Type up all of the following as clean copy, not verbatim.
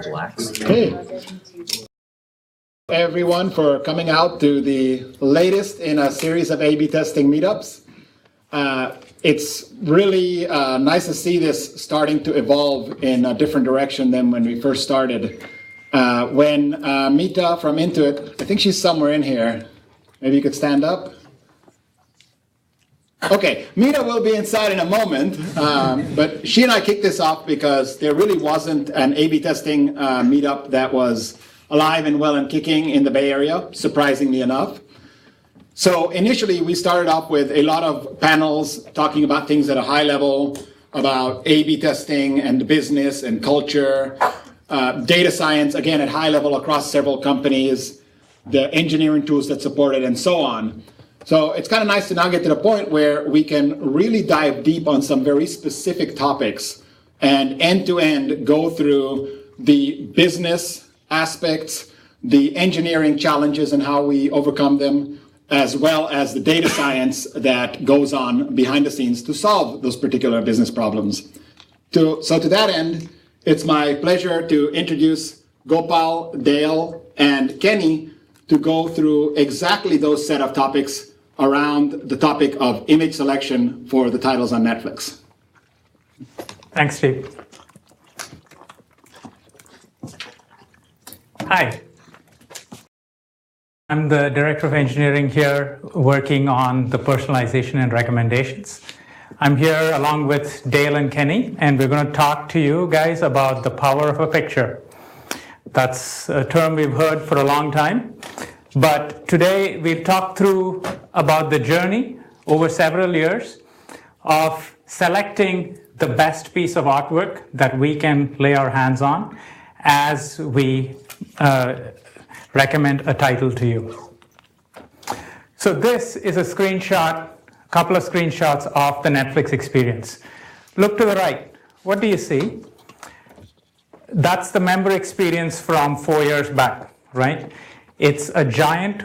Hey, everyone, for coming out to the latest in a series of A/B testing meetups. It's really nice to see this starting to evolve in a different direction than when we first started. When Mita from Intuit, I think she's somewhere in here. Maybe you could stand up. Okay, Mita will be inside in a moment, but she and I kicked this off because there really wasn't an A/B testing meetup that was alive and well and kicking in the Bay Area, surprisingly enough. So initially, we started off with a lot of panels talking about things at a high level, about A/B testing and the business and culture, data science, again, at high level across several companies, the engineering tools that support it, and so on. So it's kind of nice to now get to the point where we can really dive deep on some very specific topics and end-to-end go through the business aspects, the engineering challenges and how we overcome them, as well as the data science that goes on behind the scenes to solve those particular business problems. So to that end, it's my pleasure to introduce Gopal, Dale, and Kenny to go through exactly those set of topics around the topic of image selection for the titles on Netflix. Thanks, Steve. Hi. I'm the Director of Engineering here working on the personalization and recommendations. I'm here along with Dale and Kenny, and we're going to talk to you guys about the power of a picture. That's a term we've heard for a long time. But today we'll talk through about the journey over several years of selecting the best piece of artwork that we can lay our hands on as we recommend a title to you. So this is a couple of screenshots of the Netflix experience. Look to the right. What do you see? That's the member experience from 4 years back, right? It's a giant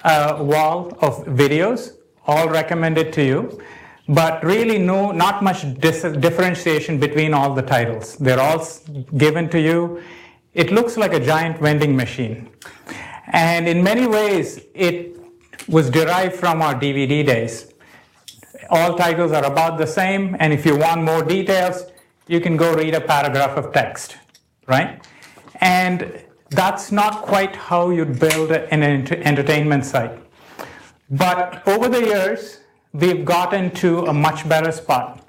wall of videos, all recommended to you, but really not much differentiation between all the titles. They're all given to you. It looks like a giant vending machine. And in many ways, it was derived from our DVD days. All titles are about the same, and if you want more details, you can go read a paragraph of text, right? And that's not quite how you'd build an entertainment site. But over the years, we've gotten to a much better spot.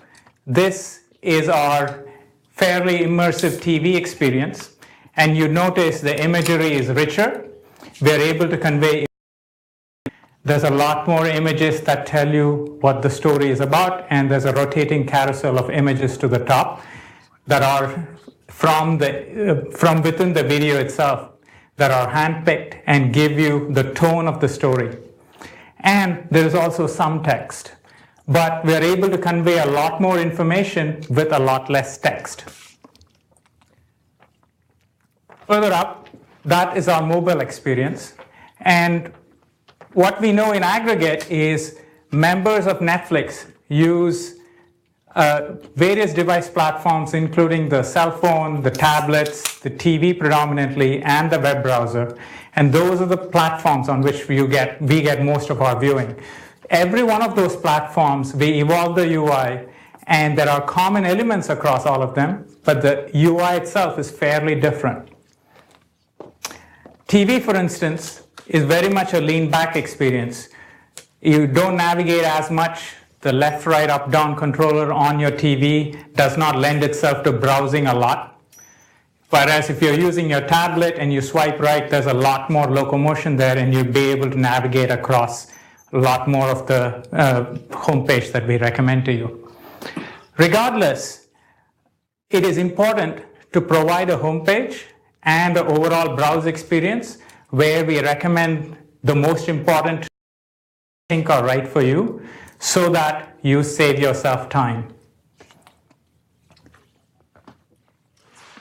This is our fairly immersive TV experience, and you notice the imagery is richer. We're able to convey. There's a lot more images that tell you what the story is about, and there's a rotating carousel of images to the top that are from within the video itself that are handpicked and give you the tone of the story. And there is also some text, but we're able to convey a lot more information with a lot less text. Further up, that is our mobile experience. And what we know in aggregate is members of Netflix use various device platforms, including the cell phone, the tablets, the TV predominantly, and the web browser. And those are the platforms on which we get most of our viewing. Every one of those platforms, we evolve the UI, and there are common elements across all of them, but the UI itself is fairly different. TV, for instance, is very much a lean-back experience. You don't navigate as much. The left, right, up, down controller on your TV does not lend itself to browsing a lot. Whereas if you're using your tablet and you swipe right, there's a lot more locomotion there, and you'll be able to navigate across a lot more of the homepage that we recommend to you. Regardless, it is important to provide a homepage and the overall browse experience where we recommend the most important things are right for you, so that you save yourself time.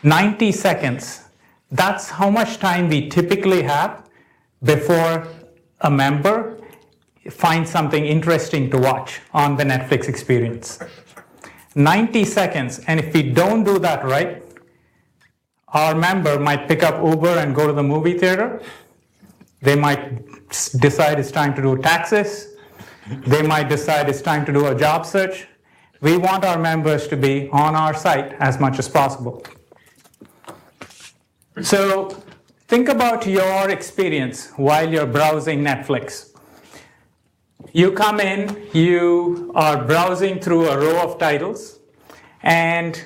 90 seconds, that's how much time we typically have before a member finds something interesting to watch on the Netflix experience. 90 seconds, and if we don't do that right, our member might pick up Uber and go to the movie theater. They might decide it's time to do taxes. They might decide it's time to do a job search. We want our members to be on our site as much as possible. So think about your experience while you're browsing Netflix. You come in, you are browsing through a row of titles, and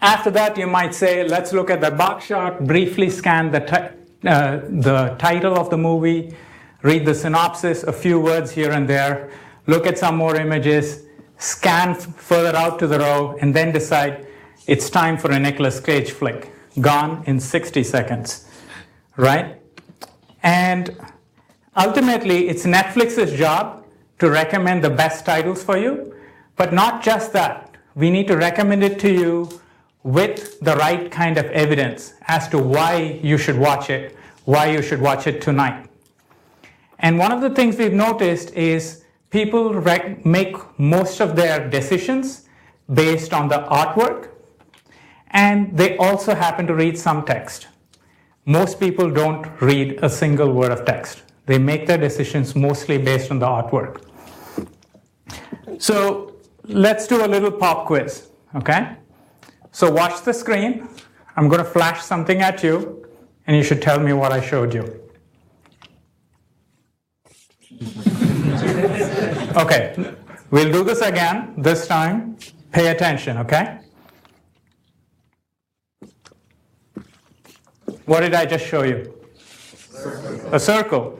after that you might say, let's look at the box shot, briefly scan the title of the movie, read the synopsis, a few words here and there, look at some more images, scan further out to the row, and then decide it's time for a Nicolas Cage flick. Gone in 60 seconds, right? And ultimately, it's Netflix's job to recommend the best titles for you, but not just that. We need to recommend it to you with the right kind of evidence as to why you should watch it, why you should watch it tonight. And one of the things we've noticed is people make most of their decisions based on the artwork, and they also happen to read some text. Most people don't read a single word of text. They make their decisions mostly based on the artwork. So let's do a little pop quiz, okay? So watch the screen. I'm going to flash something at you, and you should tell me what I showed you. Okay, we'll do this again. This time, pay attention, okay? What did I just show you? A circle.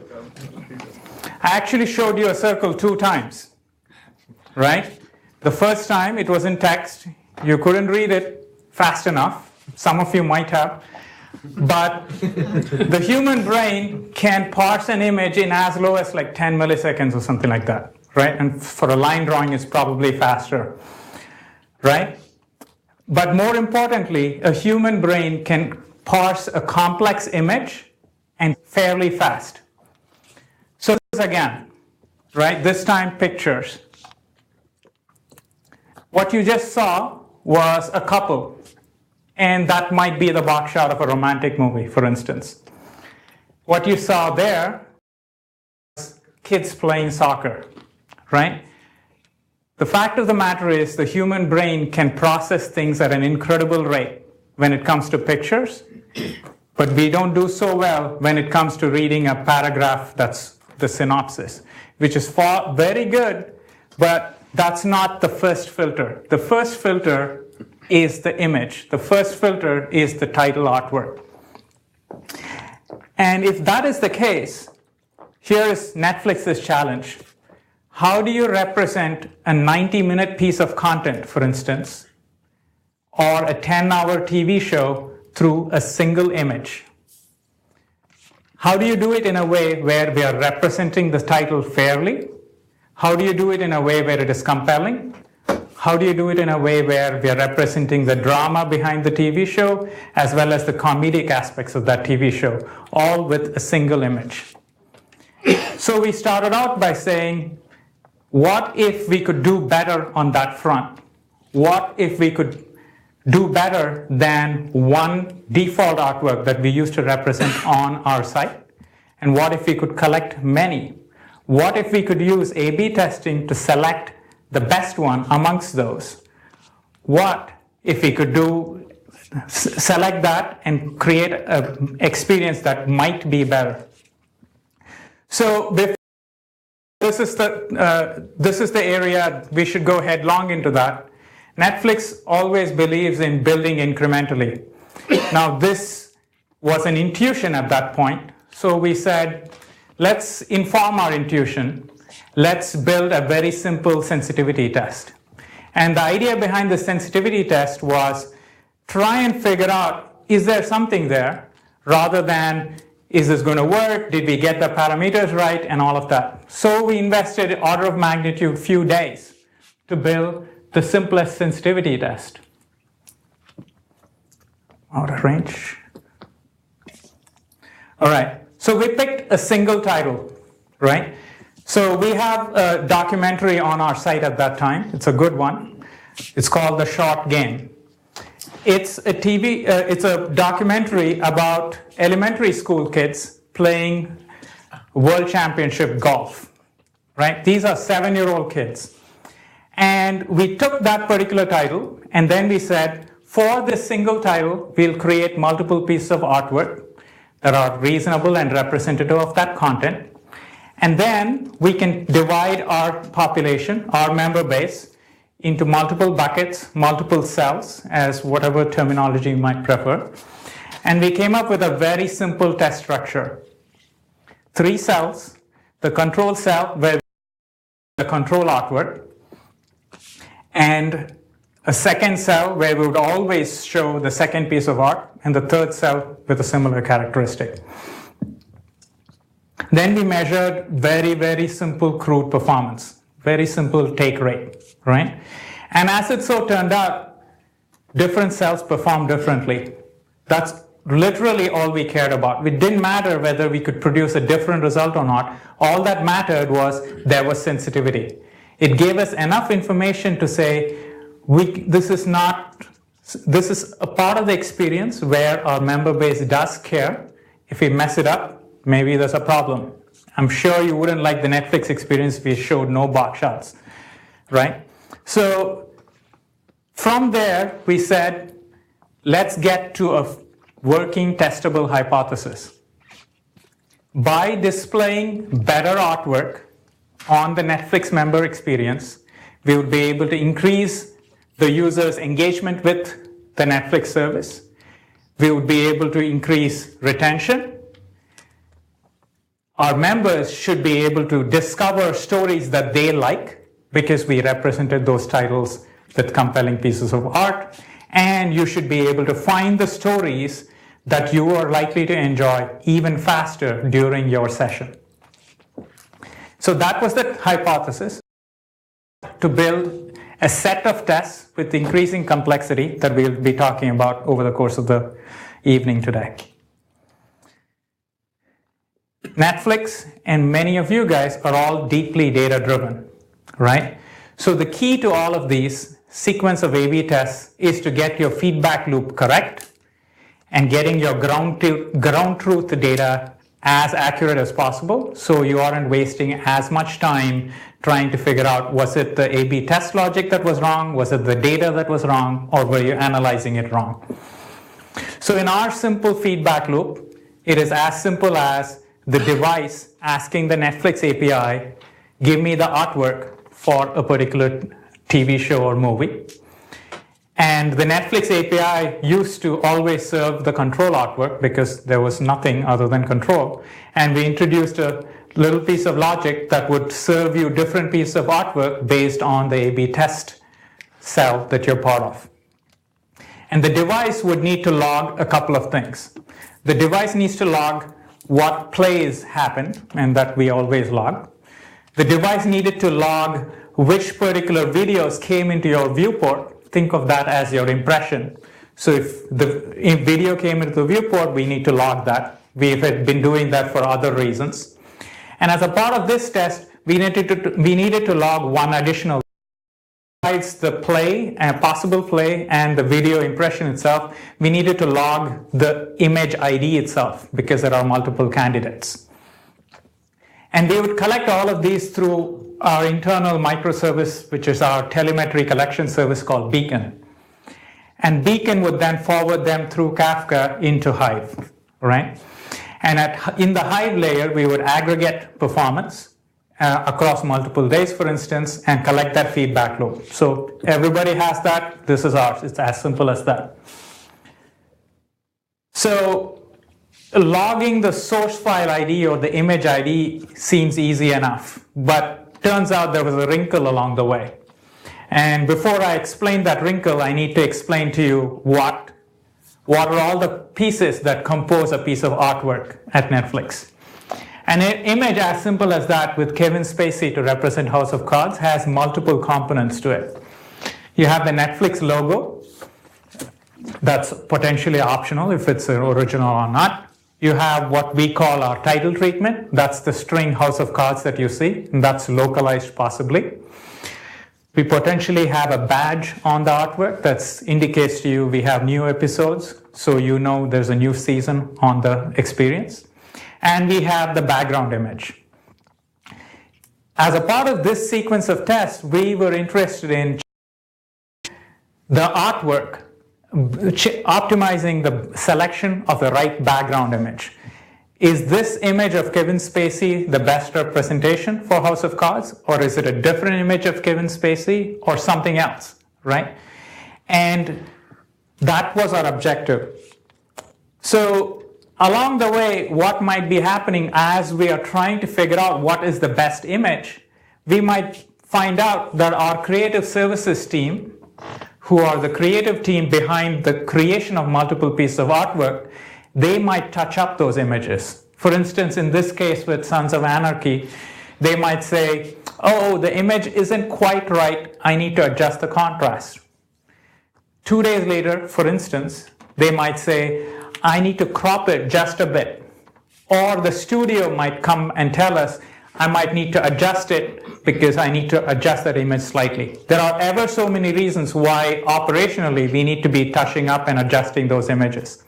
I actually showed you a circle 2 times, right? The first time it was in text. You couldn't read it fast enough. Some of you might have. But the human brain can parse an image in as low as like 10 milliseconds or something like that, right? And for a line drawing, it's probably faster, right? But more importantly, a human brain can parse a complex image and fairly fast. So this again, right? This time pictures. What you just saw was a couple, and that might be the box shot of a romantic movie, for instance. What you saw there was kids playing soccer, right? The fact of the matter is the human brain can process things at an incredible rate when it comes to pictures, but we don't do so well when it comes to reading a paragraph that's the synopsis, which is very good, but that's not the first filter. The first filter is the image. The first filter is the title artwork. And if that is the case, here is Netflix's challenge. How do you represent a 90-minute piece of content, for instance, or a 10-hour TV show through a single image? How do you do it in a way where we are representing the title fairly? How do you do it in a way where it is compelling? How do you do it in a way where we are representing the drama behind the TV show as well as the comedic aspects of that TV show, all with a single image? So we started out by saying, what if we could do better on that front? What if we could do better than one default artwork that we used to represent on our site? And what if we could collect many? What if we could use A/B testing to select the best one amongst those? What if we could select that and create an experience that might be better? So this is the area we should go headlong into that. Netflix always believes in building incrementally. Now this was an intuition at that point. So we said, let's inform our intuition. Let's build a very simple sensitivity test. And the idea behind the sensitivity test was try and figure out, is there something there, rather than, is this going to work? Did we get the parameters right? And all of that. So we invested order of magnitude few days to build the simplest sensitivity test. Out of range. All right. So we picked a single title, right? So we have a documentary on our site at that time. It's a good one. It's called The Short Game. It's a it's a documentary about elementary school kids playing World Championship golf, right? These are 7-year-old kids. And we took that particular title, and then we said, for this single title, we'll create multiple pieces of artwork that are reasonable and representative of that content. And then we can divide our population, our member base, into multiple buckets, multiple cells, as whatever terminology you might prefer. And we came up with a very simple test structure. 3 cells, the control cell where the control artwork, and a second cell where we would always show the second piece of art, and the third cell with a similar characteristic. Then we measured very, very simple crude performance, very simple take rate, right? And as it so turned out, different cells perform differently. That's literally all we cared about. It didn't matter whether we could produce a different result or not. All that mattered was there was sensitivity. It gave us enough information to say, this is a part of the experience where our member base does care. If we mess it up, maybe there's a problem. I'm sure you wouldn't like the Netflix experience if we showed no box shots, right? So from there, we said, let's get to a working testable hypothesis. By displaying better artwork on the Netflix member experience, we would be able to increase the user's engagement with the Netflix service. We would be able to increase retention. Our members should be able to discover stories that they like because we represented those titles with compelling pieces of art. And you should be able to find the stories that you are likely to enjoy even faster during your session. So that was the hypothesis, to build a set of tests with increasing complexity that we'll be talking about over the course of the evening today. Netflix and many of you guys are all deeply data-driven, right? So the key to all of these sequence of A/B tests is to get your feedback loop correct and getting your ground truth data as accurate as possible, so you aren't wasting as much time trying to figure out, was it the A/B test logic that was wrong, was it the data that was wrong, or were you analyzing it wrong? So in our simple feedback loop, it is as simple as the device asking the Netflix API, give me the artwork for a particular TV show or movie. And the Netflix API used to always serve the control artwork because there was nothing other than control. And we introduced a little piece of logic that would serve you different pieces of artwork based on the A/B test cell that you're part of. And the device would need to log a couple of things. The device needs to log what plays happened, and that we always log. The device needed to log which particular videos came into your viewport. Think of that as your impression. So if video came into the viewport, we need to log that. We have been doing that for other reasons. And as a part of this test, we needed to log one additional. Besides the play, possible play, and the video impression itself, we needed to log the image ID itself because there are multiple candidates. And we would collect all of these through our internal microservice, which is our telemetry collection service called Beacon. And Beacon would then forward them through Kafka into Hive, right? And in the Hive layer, we would aggregate performance across multiple days, for instance, and collect that feedback loop. So everybody has that. This is ours. It's as simple as that. So logging the source file ID or the image ID seems easy enough, but turns out there was a wrinkle along the way. And before I explain that wrinkle, I need to explain to you what are all the pieces that compose a piece of artwork at Netflix. An image as simple as that with Kevin Spacey to represent House of Cards has multiple components to it. You have the Netflix logo. That's potentially optional if it's original or not. You have what we call our title treatment. That's the string House of Cards that you see, and that's localized possibly. We potentially have a badge on the artwork that indicates to you we have new episodes, so you know there's a new season on the experience. And we have the background image. As a part of this sequence of tests, we were interested in the artwork, optimizing the selection of the right background image. Is this image of Kevin Spacey the best representation for House of Cards, or is it a different image of Kevin Spacey or something else, right? And that was our objective. So along the way, what might be happening as we are trying to figure out what is the best image, we might find out that our creative services team, who are the creative team behind the creation of multiple pieces of artwork, they might touch up those images. For instance, in this case with Sons of Anarchy, they might say, oh, the image isn't quite right, I need to adjust the contrast. 2 days later, for instance, they might say, I need to crop it just a bit. Or the studio might come and tell us, I might need to adjust it because I need to adjust that image slightly. There are ever so many reasons why operationally we need to be touching up and adjusting those images.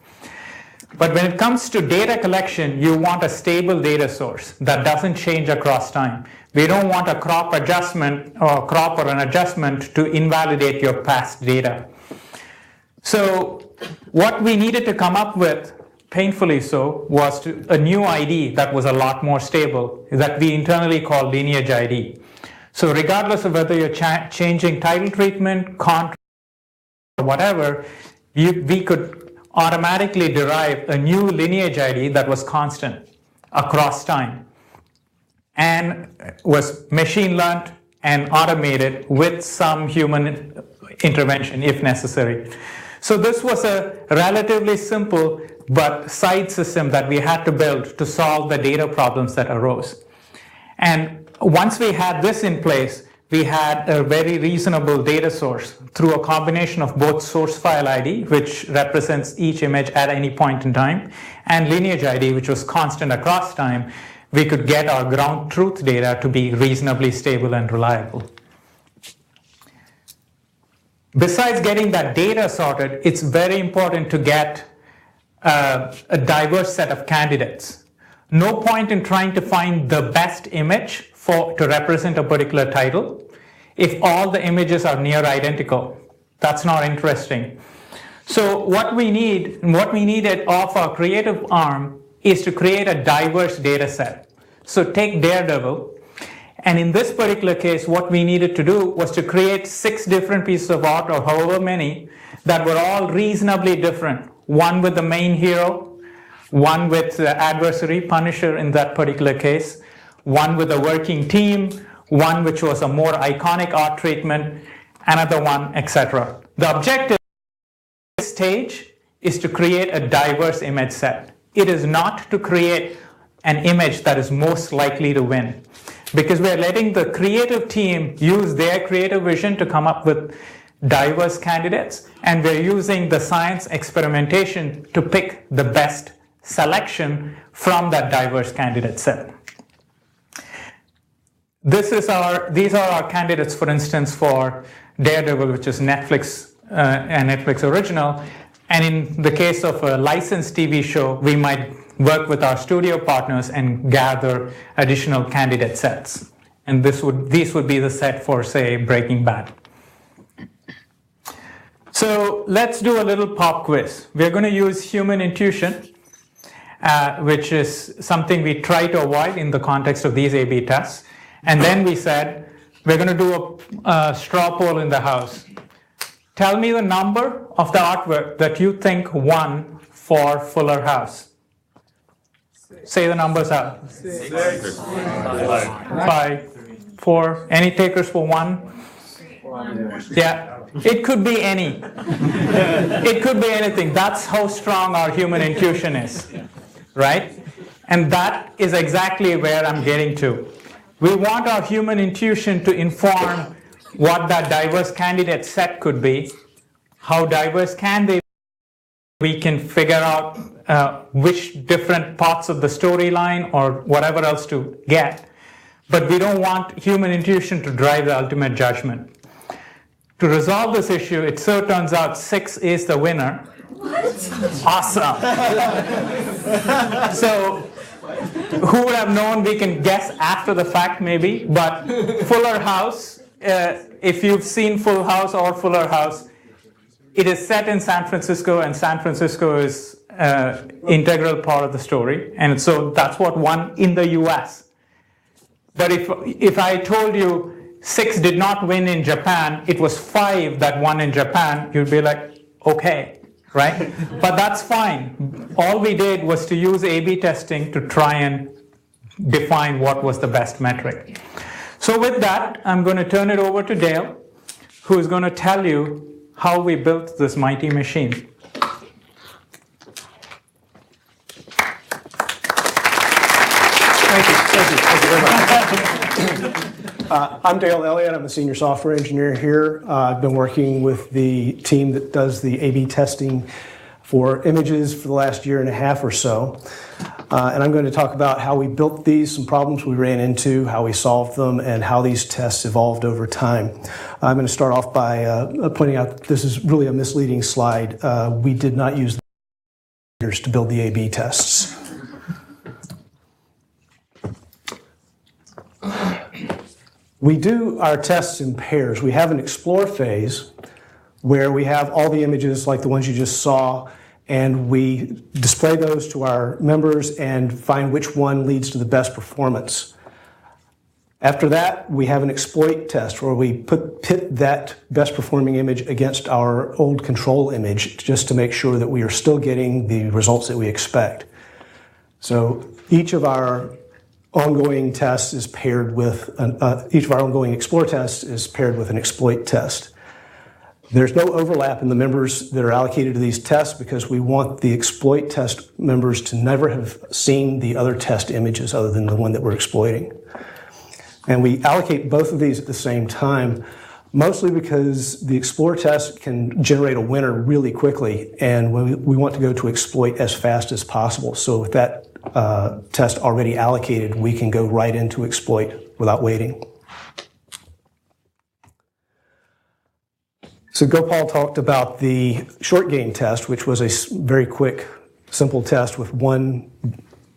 But when it comes to data collection, you want a stable data source that doesn't change across time. We don't want a crop adjustment or crop or an adjustment to invalidate your past data. So what we needed to come up with, painfully so, was a new ID that was a lot more stable, that we internally call lineage ID. So regardless of whether you're changing title treatment, contract, or whatever, we could automatically derive a new lineage ID that was constant across time and was machine learned and automated with some human intervention if necessary. So this was a relatively simple but side system that we had to build to solve the data problems that arose. And once we had this in place, we had a very reasonable data source through a combination of both source file ID, which represents each image at any point in time, and lineage ID, which was constant across time. We could get our ground truth data to be reasonably stable and reliable. Besides getting that data sorted, it's very important to get a diverse set of candidates. No point in trying to find the best image to represent a particular title if all the images are near identical. That's not interesting. So what we needed of our creative arm is to create a diverse data set. So take Daredevil, and in this particular case, what we needed to do was to create 6 different pieces of art, or however many, that were all reasonably different. One with the main hero, one with the adversary, Punisher in that particular case, one with a working team, one which was a more iconic art treatment, another one, etc. The objective at this stage is to create a diverse image set. It is not to create an image that is most likely to win, because we're letting the creative team use their creative vision to come up with diverse candidates, and we're using the science experimentation to pick the best selection from that diverse candidate set. These are our candidates, for instance, for Daredevil, which is Netflix, a Netflix original. And in the case of a licensed TV show, we might work with our studio partners and gather additional candidate sets. And these would be the set for, say, Breaking Bad. So let's do a little pop quiz. We're going to use human intuition, which is something we try to avoid in the context of these A/B tests. And then we said, we're going to do a straw poll in the house. Tell me the number of the artwork that you think won for Fuller House. Say the numbers out. 6. 5, 4. Any takers for 1? Yeah, it could be any. It could be anything. That's how strong our human intuition is, right? And that is exactly where I'm getting to. We want our human intuition to inform what that diverse candidate set could be. How diverse can they be? We can figure out which different parts of the storyline or whatever else to get. But we don't want human intuition to drive the ultimate judgment. To resolve this issue, it so turns out 6 is the winner. What? Awesome. So, who would have known? We can guess after the fact maybe, but Fuller House, if you've seen Full House or Fuller House, it is set in San Francisco, and San Francisco is integral part of the story, and so that's what won in the US. But if I told you 6 did not win in Japan, it was 5 that won in Japan, you'd be like, okay, right? But that's fine. All we did was to use A/B testing to try and define what was the best metric. So with that, I'm going to turn it over to Dale, who is going to tell you how we built this mighty machine. Thank you very much. I'm Dale Elliott. I'm a senior software engineer here. I've been working with the team that does the A/B testing for images for the last year and a half or so. And I'm going to talk about how we built these, some problems we ran into, how we solved them, and how these tests evolved over time. I'm going to start off by pointing out that this is really a misleading slide. We did not use the to build the A/B tests. We do our tests in pairs. We have an explore phase where we have all the images like the ones you just saw, and we display those to our members and find which one leads to the best performance. After that, we have an exploit test where we pit that best performing image against our old control image just to make sure that we are still getting the results that we expect. So each of our ongoing tests is paired with, each of our ongoing explore tests is paired with an exploit test. There's no overlap in the members that are allocated to these tests because we want the exploit test members to never have seen the other test images other than the one that we're exploiting. And we allocate both of these at the same time, mostly because the explore test can generate a winner really quickly, and we want to go to exploit as fast as possible. So with that test already allocated, we can go right into exploit without waiting. So Gopal talked about the short game test, which was a very quick, simple test with one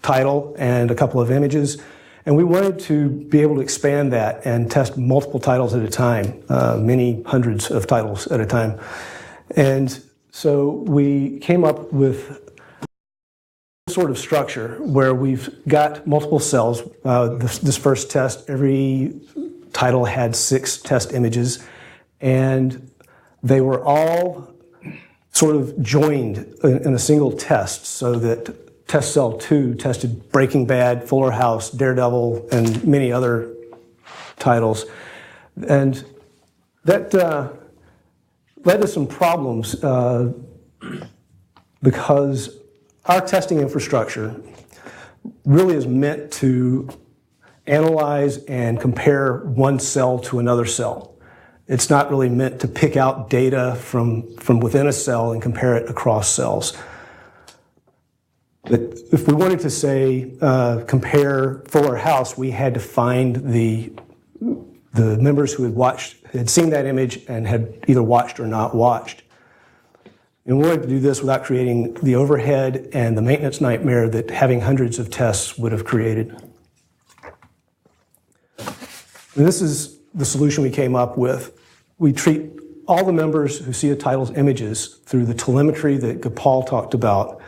title and a couple of images. And we wanted to be able to expand that and test multiple titles at a time, many hundreds of titles at a time. And so we came up with sort of structure where we've got multiple cells. This first test, every title had 6 test images, and they were all sort of joined in a single test so that test cell 2 tested Breaking Bad, Fuller House, Daredevil, and many other titles. And that led to some problems because our testing infrastructure really is meant to analyze and compare one cell to another cell. It's not really meant to pick out data from within a cell and compare it across cells. But if we wanted to say compare Fuller House, we had to find the members who had seen that image and had either watched or not watched. And we wanted to do this without creating the overhead and the maintenance nightmare that having hundreds of tests would have created. And this is the solution we came up with. We treat all the members who see a title's images through the telemetry that Gopal talked about.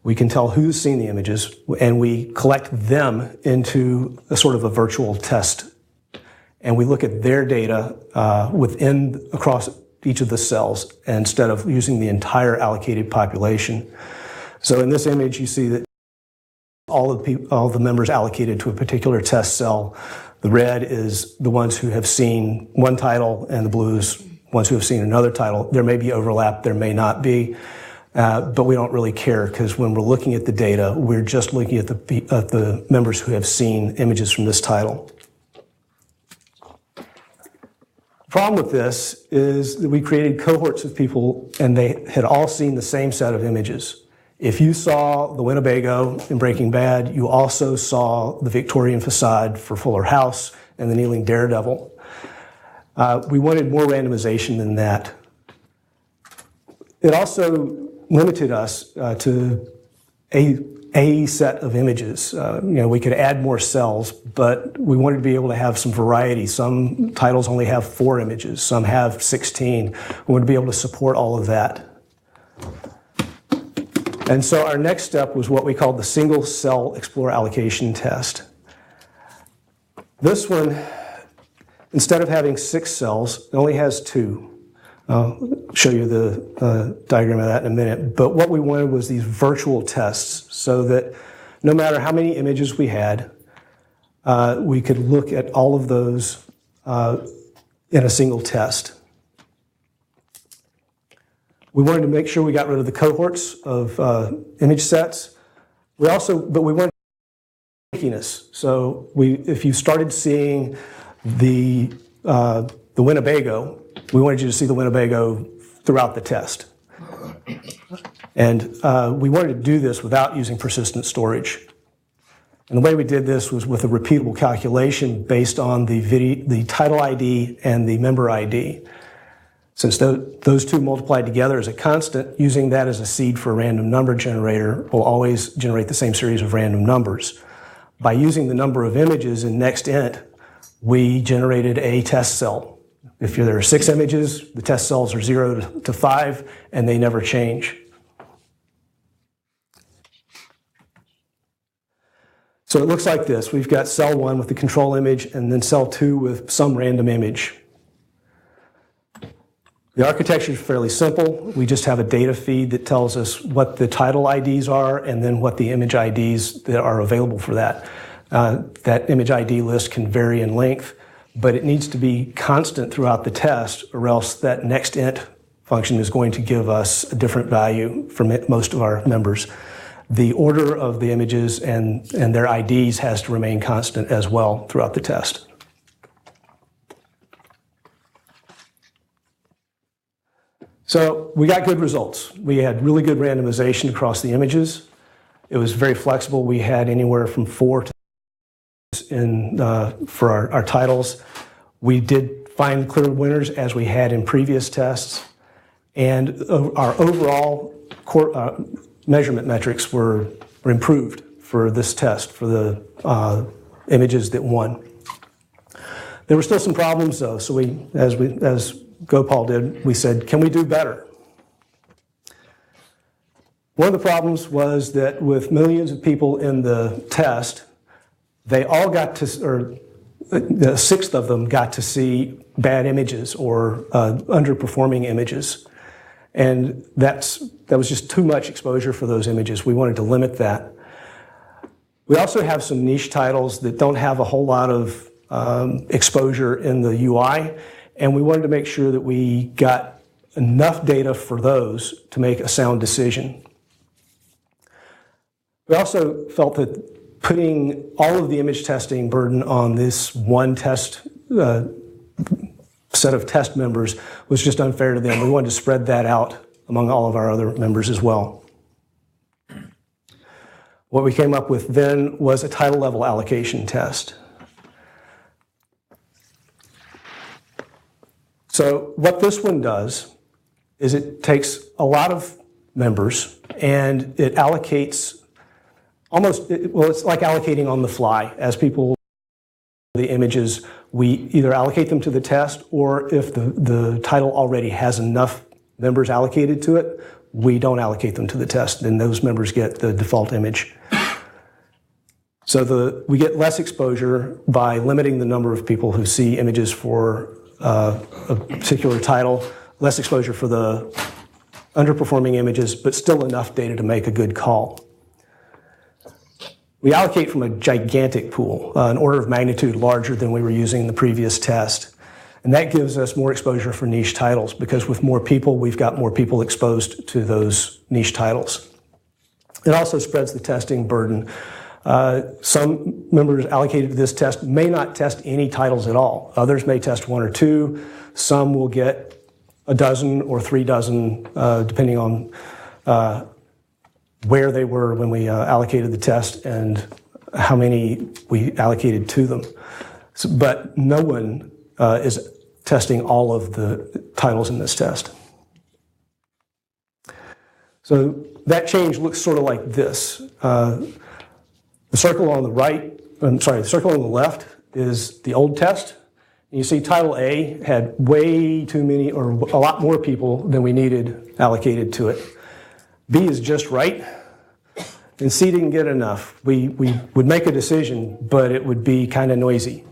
We can tell who's seen the images, and we collect them into a sort of a virtual test. And we look at their data across each of the cells instead of using the entire allocated population. So in this image, you see that all the members allocated to a particular test cell. The red is the ones who have seen one title, and the blue is ones who have seen another title. There may be overlap, there may not be, but we don't really care because when we're looking at the data, we're just looking at the members who have seen images from this title. The problem with this is that we created cohorts of people and they had all seen the same set of images. If you saw the Winnebago in Breaking Bad, you also saw the Victorian facade for Fuller House and the kneeling Daredevil. We wanted more randomization than that. It also limited us to a set of images. We could add more cells, but we wanted to be able to have some variety. Some titles only have 4 images, some have 16. We wanted to be able to support all of that. And so our next step was what we called the single cell explore allocation test. This one, instead of having 6 cells, it only has 2. I'll show you the diagram of that in a minute. But what we wanted was these virtual tests so that no matter how many images we had, we could look at all of those in a single test. We wanted to make sure we got rid of the cohorts of image sets. But we wanted stickiness. So if you started seeing the Winnebago, we wanted you to see the Winnebago throughout the test. And we wanted to do this without using persistent storage. And the way we did this was with a repeatable calculation based on the title ID and the member ID. Since those two multiplied together as a constant, using that as a seed for a random number generator will always generate the same series of random numbers. By using the number of images in nextInt, we generated a test cell. If there are 6 images, the test cells are 0 to 5, and they never change. So it looks like this. We've got cell 1 with the control image, and then cell 2 with some random image. The architecture is fairly simple. We just have a data feed that tells us what the title IDs are and then what the image IDs that are available for that. That image ID list can vary in length, but it needs to be constant throughout the test, or else that nextInt function is going to give us a different value for most of our members. The order of the images and their IDs has to remain constant as well throughout the test. So we got good results. We had really good randomization across the images. It was very flexible. We had anywhere from 4 to for our titles. We did find clear winners as we had in previous tests. And our overall measurement metrics were improved for this test, for the images that won. There were still some problems though, so as Gopal did, we said, can we do better? One of the problems was that with millions of people in the test, they all got to, or the 6th of them got to see bad images or underperforming images. And that was just too much exposure for those images. We wanted to limit that. We also have some niche titles that don't have a whole lot of exposure in the UI, and we wanted to make sure that we got enough data for those to make a sound decision. We also felt that putting all of the image testing burden on this one test set of test members was just unfair to them. We wanted to spread that out among all of our other members as well. What we came up with then was a title level allocation test. So what this one does is it takes a lot of members and it allocates it's like allocating on the fly. As people the images, we either allocate them to the test, or if the title already has enough members allocated to it, we don't allocate them to the test, then those members get the default image. So we get less exposure by limiting the number of people who see images for a particular title, less exposure for the underperforming images, but still enough data to make a good call. We allocate from a gigantic pool, an order of magnitude larger than we were using in the previous test. And that gives us more exposure for niche titles, because with more people, we've got more people exposed to those niche titles. It also spreads the testing burden. Some members allocated to this test may not test any titles at all. Others may test 1 or 2. Some will get a dozen or 3 dozen, depending on where they were when we allocated the test and how many we allocated to them. But no one is testing all of the titles in this test. So that change looks sort of like this. The circle on the right, the circle on the left is the old test. And you see title A had way too many, or a lot more people than we needed allocated to it. B is just right, and C didn't get enough. We would make a decision, but it would be kind of noisy.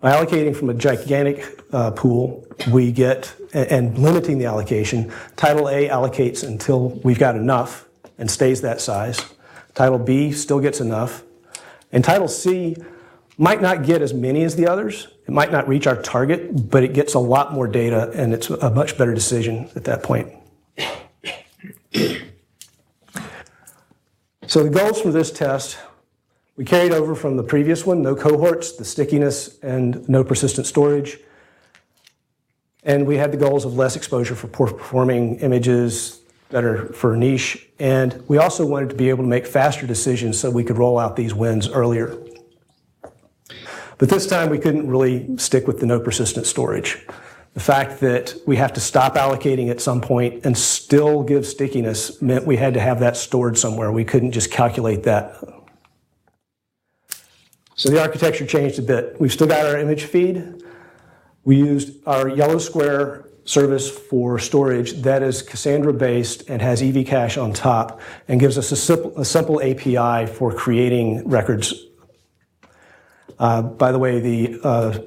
By allocating from a gigantic pool, we get, and limiting the allocation, Title A allocates until we've got enough and stays that size. Title B still gets enough. And Title C might not get as many as the others. It might not reach our target, but it gets a lot more data, and it's a much better decision at that point. So the goals for this test, we carried over from the previous one: no cohorts, the stickiness, and no persistent storage. And we had the goals of less exposure for poor performing images, better for niche. And we also wanted to be able to make faster decisions so we could roll out these wins earlier. But this time we couldn't really stick with the no persistent storage. The fact that we have to stop allocating at some point and still give stickiness meant we had to have that stored somewhere. We couldn't just calculate that. So the architecture changed a bit. We've still got our image feed. We used our yellow square service for storage that is Cassandra-based and has EV cache on top and gives us a simple API for creating records. By the way, the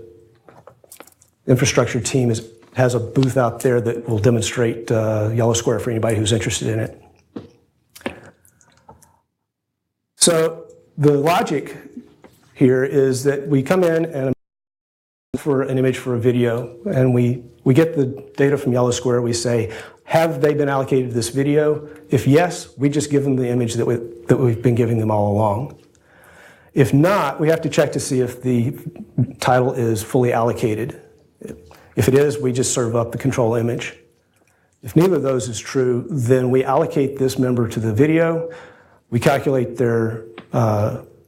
infrastructure team has a booth out there that will demonstrate yellow square for anybody who's interested in it. So the logic here is that we come in and for an image for a video, and we get the data from yellow square. We say, have they been allocated to this video? If yes, we just give them the image that we've been giving them all along. If not, we have to check to see if the title is fully allocated. If it is, we just serve up the control image. If neither of those is true, then we allocate this member to the video, we calculate their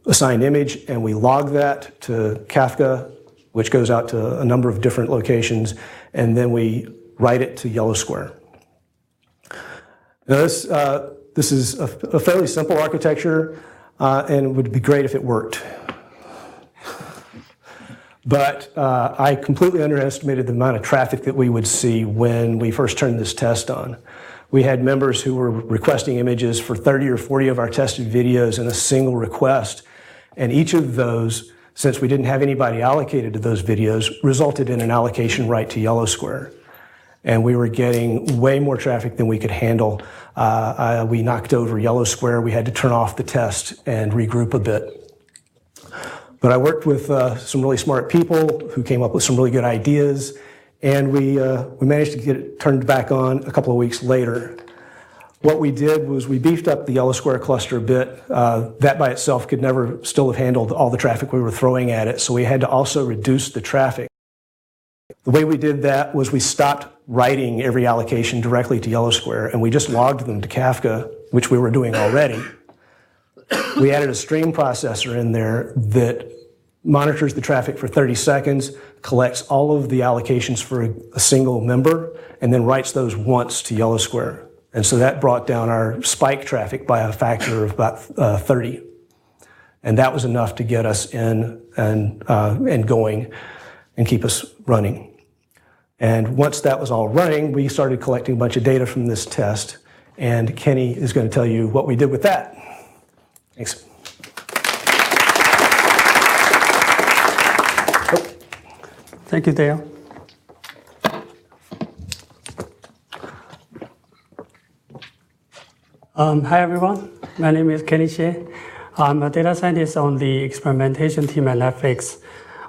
assigned image, and we log that to Kafka, which goes out to a number of different locations, and then we write it to yellow square. Now this is a fairly simple architecture, and it would be great if it worked. But I completely underestimated the amount of traffic that we would see when we first turned this test on. We had members who were requesting images for 30 or 40 of our tested videos in a single request, and each of those, since we didn't have anybody allocated to those videos, resulted in an allocation right to yellow square. And we were getting way more traffic than we could handle. We knocked over yellow square. We had to turn off the test and regroup a bit. But I worked with some really smart people who came up with some really good ideas, and we managed to get it turned back on a couple of weeks later. What we did was we beefed up the yellow square cluster a bit. That by itself could never still have handled all the traffic we were throwing at it, so we had to also reduce the traffic. The way we did that was we stopped writing every allocation directly to yellow square, and we just logged them to Kafka, which we were doing already. We added a stream processor in there that monitors the traffic for 30 seconds, collects all of the allocations for a single member, and then writes those once to yellow square. And so that brought down our spike traffic by a factor of about 30. And that was enough to get us in and going and keep us running. And once that was all running, we started collecting a bunch of data from this test. And Kenny is going to tell you what we did with that. Thanks. Thank you, Dale. Hi, everyone. My name is Kenny Xie. I'm a data scientist on the experimentation team at Netflix.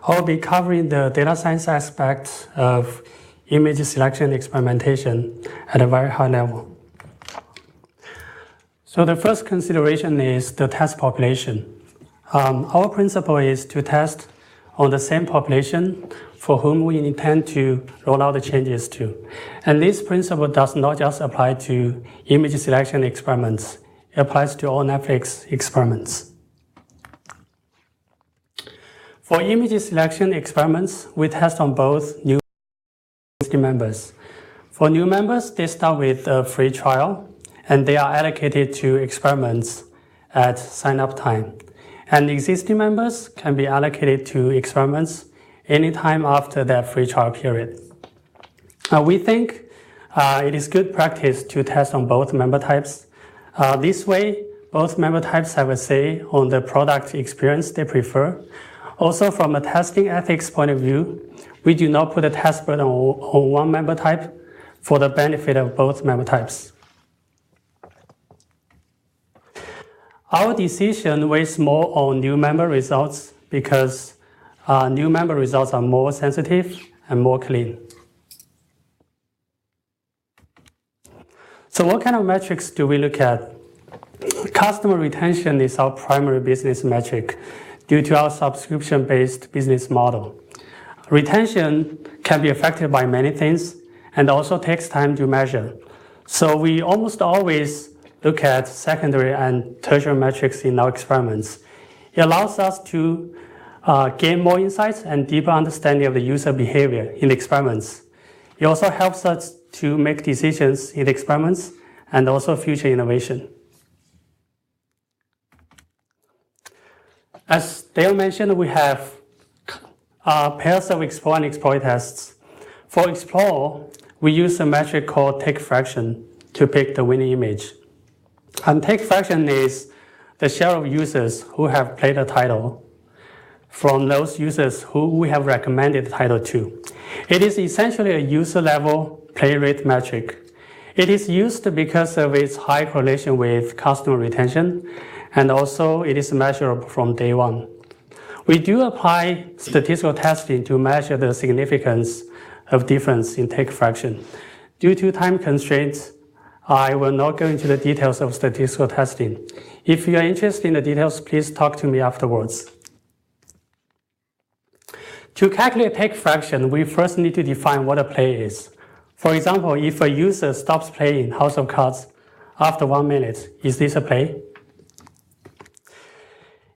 I'll be covering the data science aspect of image selection experimentation at a very high level. So the first consideration is the test population. Our principle is to test on the same population for whom we intend to roll out the changes to. And this principle does not just apply to image selection experiments. It applies to all Netflix experiments. For image selection experiments, we test on both new and existing members. For new members, they start with a free trial, and they are allocated to experiments at sign-up time. And existing members can be allocated to experiments anytime after that free trial period. We think it is good practice to test on both member types. This way, both member types have a say on the product experience they prefer. Also, from a testing ethics point of view, we do not put a test burden on one member type for the benefit of both member types. Our decision weighs more on new member results because new member results are more sensitive and more clean. So what kind of metrics do we look at? Customer retention is our primary business metric due to our subscription-based business model. Retention can be affected by many things and also takes time to measure. So we almost always look at secondary and tertiary metrics in our experiments. It allows us to gain more insights and deeper understanding of the user behavior in the experiments. It also helps us to make decisions in the experiments and also future innovation. As Dale mentioned, we have pairs of explore and exploit tests. For explore, we use a metric called take fraction to pick the winning image. And take fraction is the share of users who have played the title from those users who we have recommended the title to. It is essentially a user-level play rate metric. It is used because of its high correlation with customer retention, and also it is measurable from day one. We do apply statistical testing to measure the significance of difference in take fraction. Due to time constraints, I will not go into the details of statistical testing. If you are interested in the details, please talk to me afterwards. To calculate take fraction, we first need to define what a play is. For example, if a user stops playing House of Cards after 1 minute, is this a play?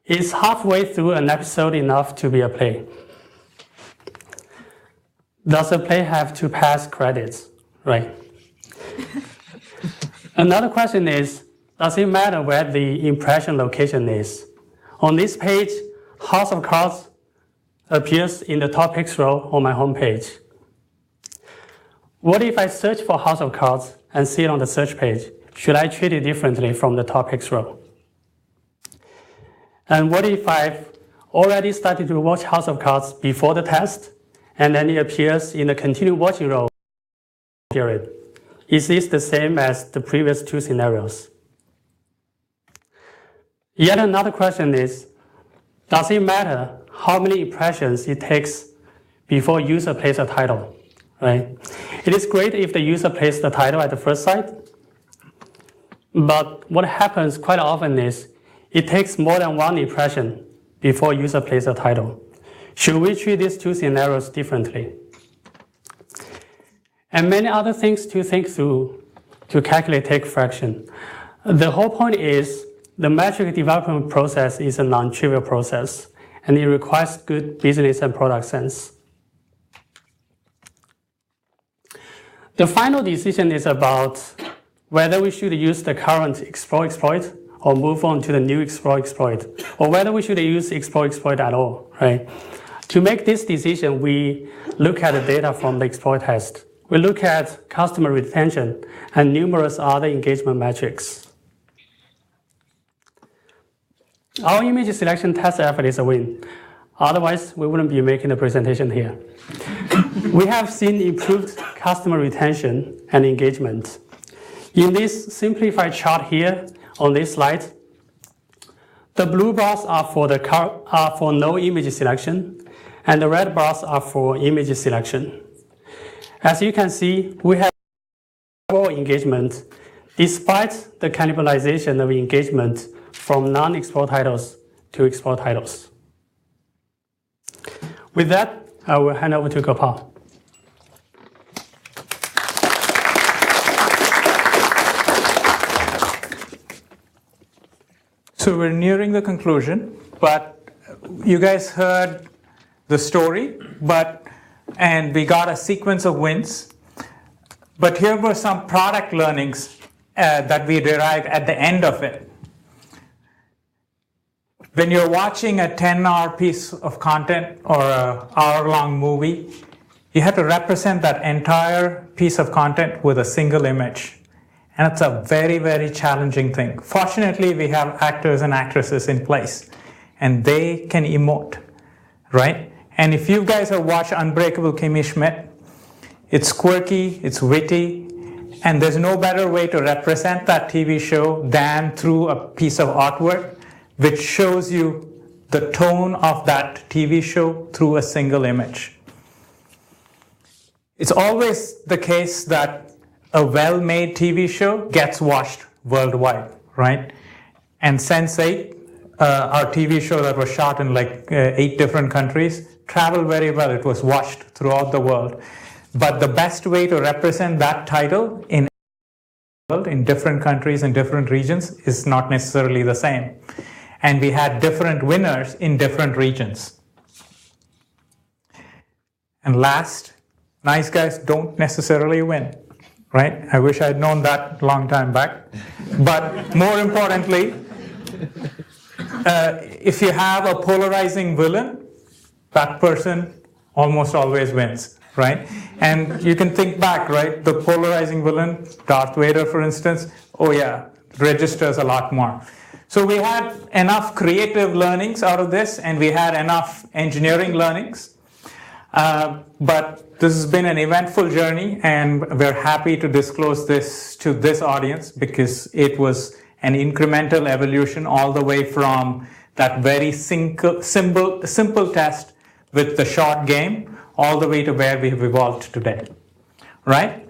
Is halfway through an episode enough to be a play? Does a play have to pass credits? Right. Another question is, does it matter where the impression location is? On this page, House of Cards appears in the topics row on my home page. What if I search for House of Cards and see it on the search page? Should I treat it differently from the topics row? And what if I've already started to watch House of Cards before the test, and then it appears in the continue watching row period? Is this the same as the previous two scenarios? Yet another question is, does it matter how many impressions it takes before user plays a title? Right? It is great if the user plays the title at the first sight, but what happens quite often is it takes more than one impression before user plays the title. Should we treat these two scenarios differently? And many other things to think through to calculate take fraction. The whole point is the metric development process is a non-trivial process, and it requires good business and product sense. The final decision is about whether we should use the current explore exploit or move on to the new explore exploit, or whether we should use explore exploit at all, right? To make this decision, we look at the data from the exploit test. We look at customer retention and numerous other engagement metrics. Our image selection test effort is a win. Otherwise, we wouldn't be making the presentation here. We have seen improved customer retention and engagement. In this simplified chart here on this slide, the blue bars are for no image selection, and the red bars are for image selection. As you can see, we have more engagement despite the cannibalization of engagement from non-explore titles to explore titles. With that, I will hand over to Gopal. So we're nearing the conclusion, but you guys heard the story, and we got a sequence of wins. But here were some product learnings that we derived at the end of it. When you're watching a 10-hour piece of content or an hour-long movie, you have to represent that entire piece of content with a single image. And it's a very, very challenging thing. Fortunately, we have actors and actresses in place, and they can emote, right? And if you guys have watched Unbreakable Kimmy Schmidt, it's quirky, it's witty, and there's no better way to represent that TV show than through a piece of artwork which shows you the tone of that TV show through a single image. It's always the case that a well-made TV show gets watched worldwide, right? And Sense8, our TV show that was shot in like 8 different countries, traveled very well. It was watched throughout the world. But the best way to represent that title in different countries and different regions is not necessarily the same. And we had different winners in different regions. And last, nice guys don't necessarily win, right? I wish I'd known that a long time back. But more importantly, if you have a polarizing villain, that person almost always wins, right? And you can think back, right? The polarizing villain, Darth Vader, for instance, oh yeah, registers a lot more. So we had enough creative learnings out of this, and we had enough engineering learnings. But this has been an eventful journey, and we're happy to disclose this to this audience because it was an incremental evolution all the way from that very simple test with the short game all the way to where we have evolved today, right?